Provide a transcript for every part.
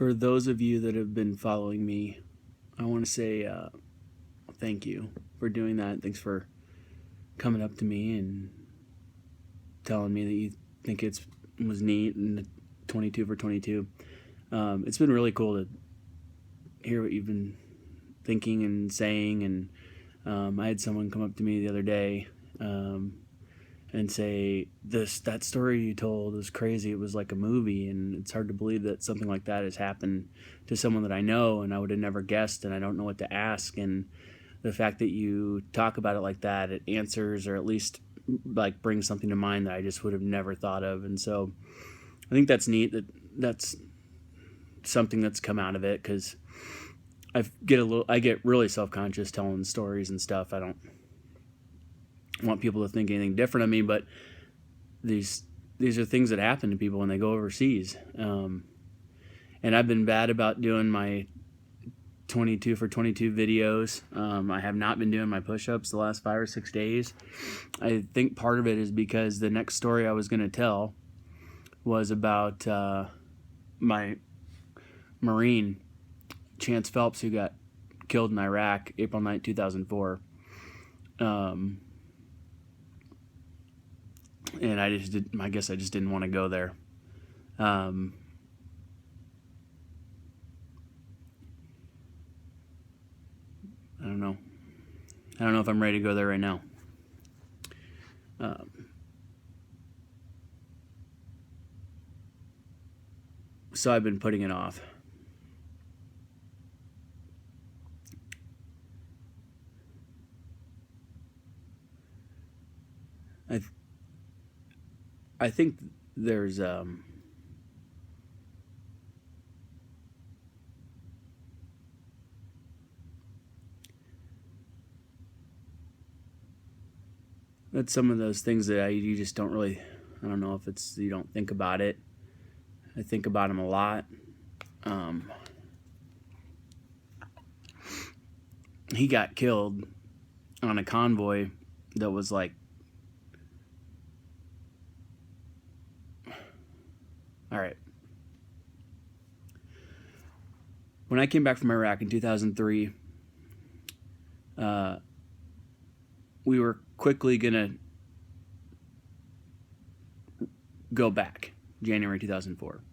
For those of you that have been following me, I want to say thank you for doing that. Thanks for coming up to me and telling me that you think it was neat and 22 for 22. It's been really cool to hear what you've been thinking and saying. And I had someone come up to me the other day and say, that story you told was crazy. It was like a movie, and it's hard to believe that something like that has happened to someone that I know, and I would have never guessed, and I don't know what to ask. And the fact that you talk about it like that, it answers, or at least like brings something to mind that I just would have never thought of. And so I think that's neat. That's something that's come out of it, because I get really self-conscious telling stories and stuff. I don't want people to think anything different of me, but these are things that happen to people when they go overseas. And I've been bad about doing my 22 for 22 videos. I have not been doing my push-ups the last 5 or 6 days. I think part of it is because the next story I was going to tell was about my Marine, Chance Phelps, who got killed in Iraq April 9th, 2004. And I guess I just didn't want to go there. I don't know. I don't know if I'm ready to go there right now. So I've been putting it off. I think there's that's some of those things that you just don't really, I don't know if it's you don't think about it. I think about them a lot. He got killed on a convoy that was like, all right. When I came back from Iraq in 2003, we were quickly going to go back, January 2004.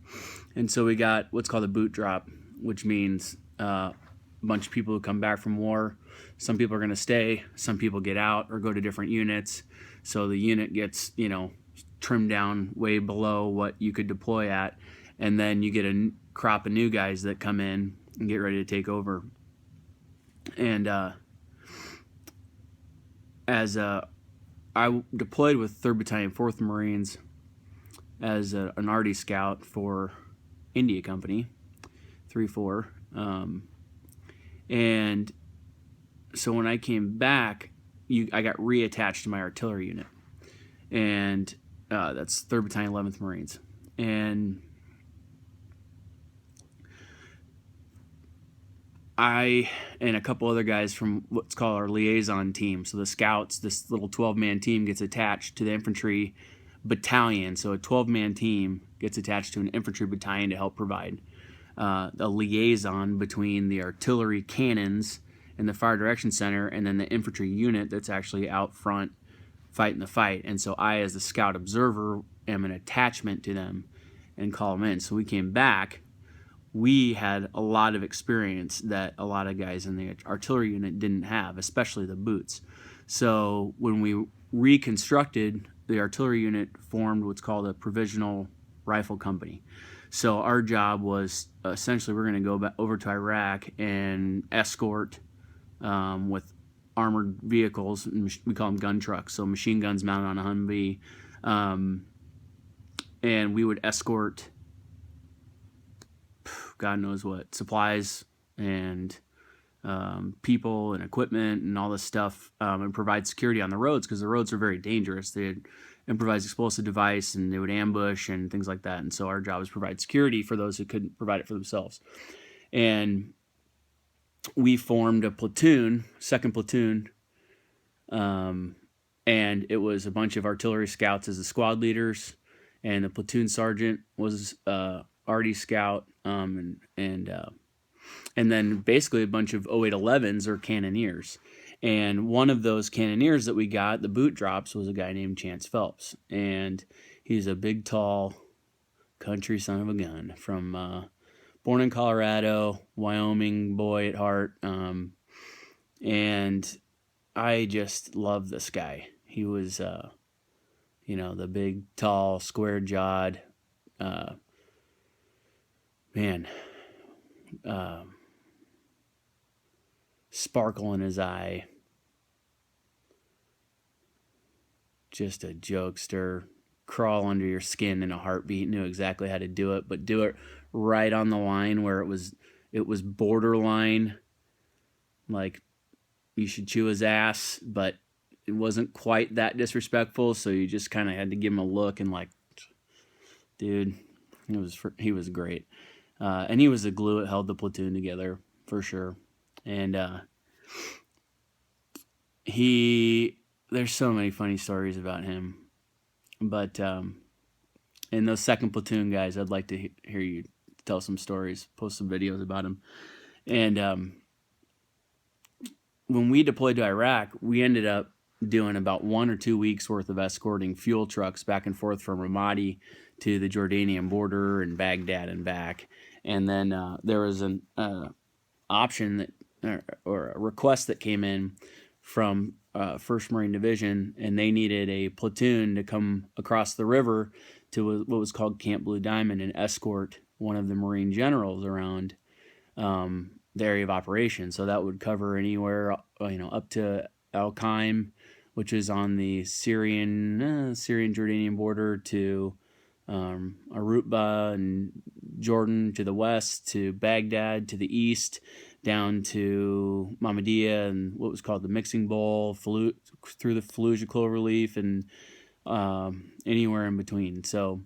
And so we got what's called a boot drop, which means a bunch of people who come back from war. Some people are going to stay, some people get out or go to different units. So the unit gets, trimmed down way below what you could deploy at. And then you get a crop of new guys that come in and get ready to take over. And I deployed with 3rd Battalion, 4th Marines as an ARTI scout for India Company, 3-4. And so when I came back, I got reattached to my artillery unit. And that's 3rd Battalion, 11th Marines. And I and a couple other guys from what's called our liaison team. So the scouts, this little 12-man team gets attached to the infantry battalion. So a 12-man team gets attached to an infantry battalion to help provide a liaison between the artillery cannons and the fire direction center and then the infantry unit that's actually out front fighting the fight. And so I, as the scout observer, am an attachment to them and call them in. So we came back. We had a lot of experience that a lot of guys in the artillery unit didn't have, especially the boots. So when we reconstructed, the artillery unit formed what's called a provisional rifle company. So our job was essentially we're going to go back over to Iraq and escort with armored vehicles. We call them gun trucks, so machine guns mounted on a Humvee. And we would escort God knows what, supplies and people and equipment and all this stuff, and provide security on the roads, because the roads are very dangerous. They had improvised explosive device and they would ambush and things like that. And so our job is to provide security for those who couldn't provide it for themselves. And we formed a platoon, 2nd platoon, and it was a bunch of artillery scouts as the squad leaders, and the platoon sergeant was ARTI scout, And then basically a bunch of 0811s or Cannoneers. And one of those Cannoneers that we got, the boot drops, was a guy named Chance Phelps. And he's a big, tall, country son of a gun from born in Colorado, Wyoming boy at heart. And I just love this guy. He was, the big, tall, square-jawed, man, sparkle in his eye, just a jokester, crawl under your skin in a heartbeat, knew exactly how to do it, but do it right on the line where it was borderline, like you should chew his ass, but it wasn't quite that disrespectful, so you just kind of had to give him a look and like, dude, he was great. And he was the glue that held the platoon together, for sure. And there's so many funny stories about him. But in those second platoon guys, I'd like to hear you tell some stories, post some videos about him. And when we deployed to Iraq, we ended up doing about 1 or 2 weeks worth of escorting fuel trucks back and forth from Ramadi to the Jordanian border and Baghdad and back. And then there was an option that, or a request that came in from 1st Marine Division, and they needed a platoon to come across the river to what was called Camp Blue Diamond and escort one of the Marine generals around the area of operation. So that would cover anywhere, up to Al Qaim, which is on the Syrian-Jordanian border, to Arutba and Jordan to the west, to Baghdad to the east, down to Mahmudiyah and what was called the Mixing Bowl, through the Fallujah Cloverleaf, and anywhere in between. So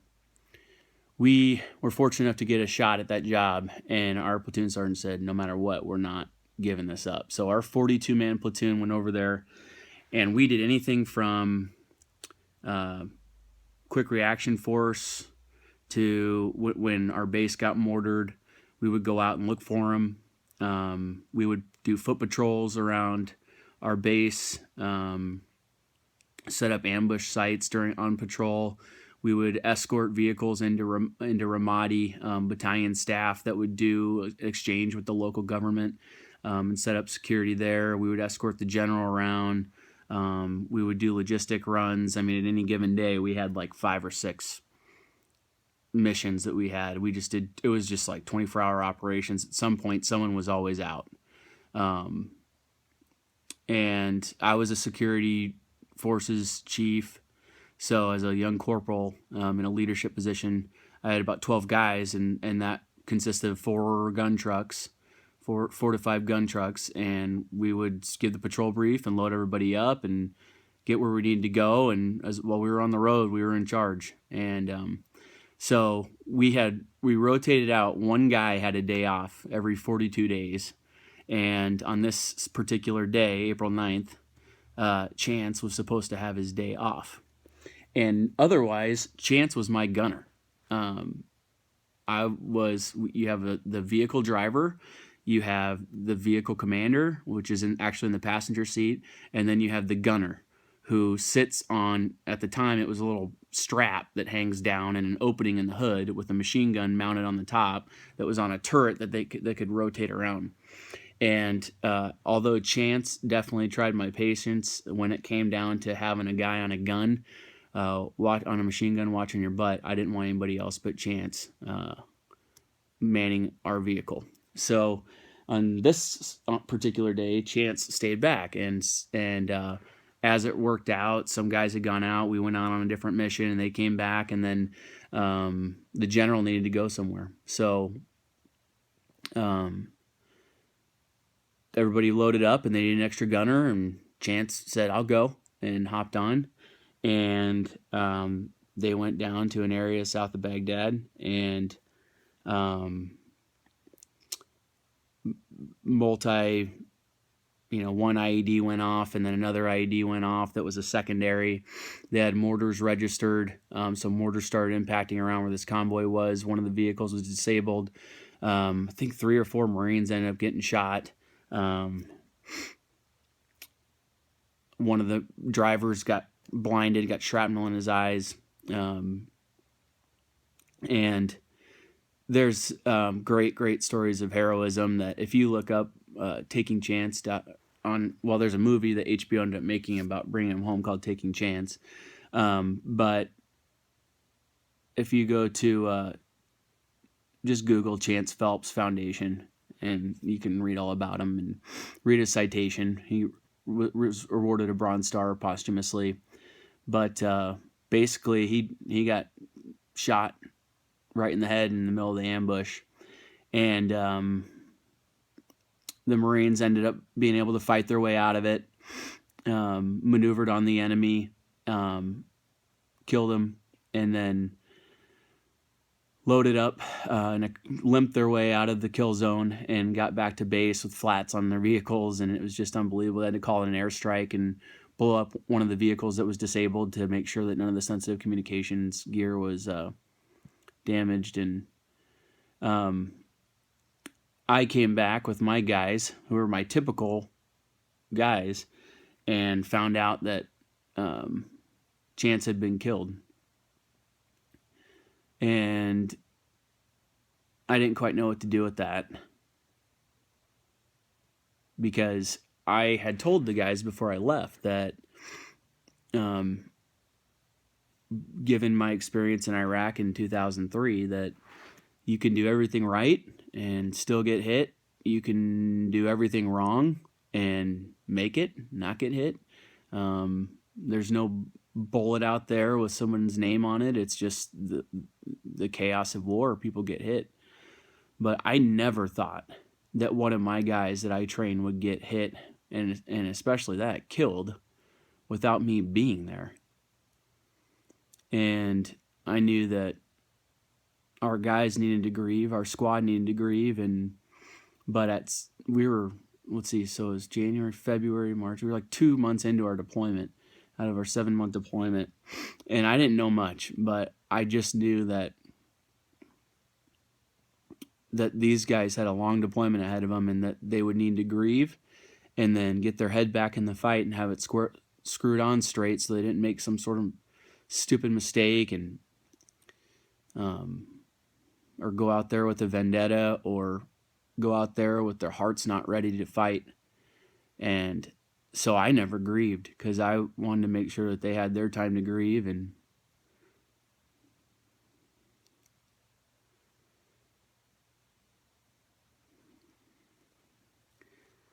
we were fortunate enough to get a shot at that job, and our platoon sergeant said, no matter what, we're not giving this up. So our 42-man platoon went over there, and we did anything from quick reaction force to when our base got mortared, we would go out and look for them. We would do foot patrols around our base, set up ambush sites on patrol. We would escort vehicles into Ramadi, battalion staff that would do exchange with the local government and set up security there. We would escort the general around. We would do logistic runs. I mean, at any given day, we had like 5 or 6 missions that we had. It was just like 24-hour operations. At some point, someone was always out. And I was a security forces chief. So as a young corporal in a leadership position, I had about 12 guys, and that consisted of 4 gun trucks, 4 to 5 gun trucks, and we would give the patrol brief and load everybody up and get where we needed to go. And while we were on the road, we were in charge. And so we rotated out. One guy had a day off every 42 days. And on this particular day, April 9th, Chance was supposed to have his day off. And otherwise, Chance was my gunner. You have the vehicle driver, you have the vehicle commander, which is actually in the passenger seat, and then you have the gunner, who sits on, at the time, it was a little strap that hangs down and an opening in the hood with a machine gun mounted on the top that was on a turret that they could rotate around. And although Chance definitely tried my patience when it came down to having a guy on a gun, on a machine gun watching your butt, I didn't want anybody else but Chance manning our vehicle. So on this particular day, Chance stayed back, and as it worked out, some guys had gone out. We went out on a different mission, and they came back, and then the general needed to go somewhere. So everybody loaded up, and they needed an extra gunner, and Chance said, "I'll go," and hopped on. And they went down to an area south of Baghdad, and one IED went off, and then another IED went off that was a secondary. They had mortars registered, so mortars started impacting around where this convoy was. One of the vehicles was disabled. I think 3 or 4 Marines ended up getting shot. One of the drivers got blinded, got shrapnel in his eyes. And there's great stories of heroism that if you look up Taking Chance there's a movie that HBO ended up making about bringing him home called Taking Chance. But if you go to just Google Chance Phelps Foundation, and you can read all about him and read his citation. He was awarded a Bronze Star posthumously, but basically he got shot right in the head in the middle of the ambush, and the Marines ended up being able to fight their way out of it, maneuvered on the enemy, killed him, and then loaded up and limped their way out of the kill zone and got back to base with flats on their vehicles, and it was just unbelievable. They had to call it an airstrike and blow up one of the vehicles that was disabled to make sure that none of the sensitive communications gear was damaged. And I came back with my guys, who were my typical guys, and found out that Chance had been killed. And I didn't quite know what to do with that, because I had told the guys before I left that given my experience in Iraq in 2003, that you can do everything right and still get hit. You can do everything wrong and make it, not get hit. There's no bullet out there with someone's name on it. It's just the chaos of war. People get hit. But I never thought that one of my guys that I trained would get hit, and especially that, killed, without me being there. And I knew that our guys needed to grieve, our squad needed to grieve, but we were, let's see, so it was January, February, March. We were like 2 months into our deployment, out of our 7-month deployment. And I didn't know much, but I just knew that these guys had a long deployment ahead of them, and that they would need to grieve and then get their head back in the fight and have it screwed on straight, so they didn't make some sort of stupid mistake and or go out there with a vendetta, or go out there with their hearts not ready to fight. And so I never grieved, because I wanted to make sure that they had their time to grieve. And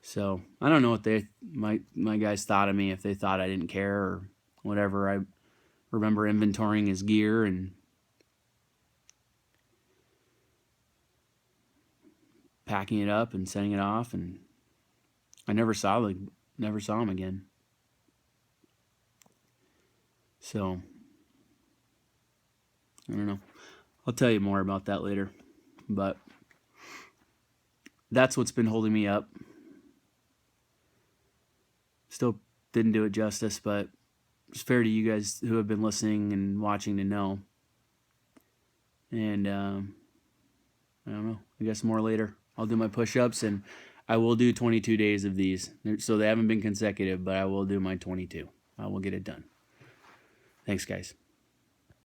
so I don't know what my guys thought of me, if they thought I didn't care or whatever. I remember inventorying his gear and packing it up and sending it off, and I never saw him again. So I don't know. I'll tell you more about that later, but that's what's been holding me up. Still didn't do it justice, but it's fair to you guys who have been listening and watching to know. And I don't know. I guess more later. I'll do my push-ups, and I will do 22 days of these. So they haven't been consecutive, but I will do my 22. I will get it done. Thanks, guys.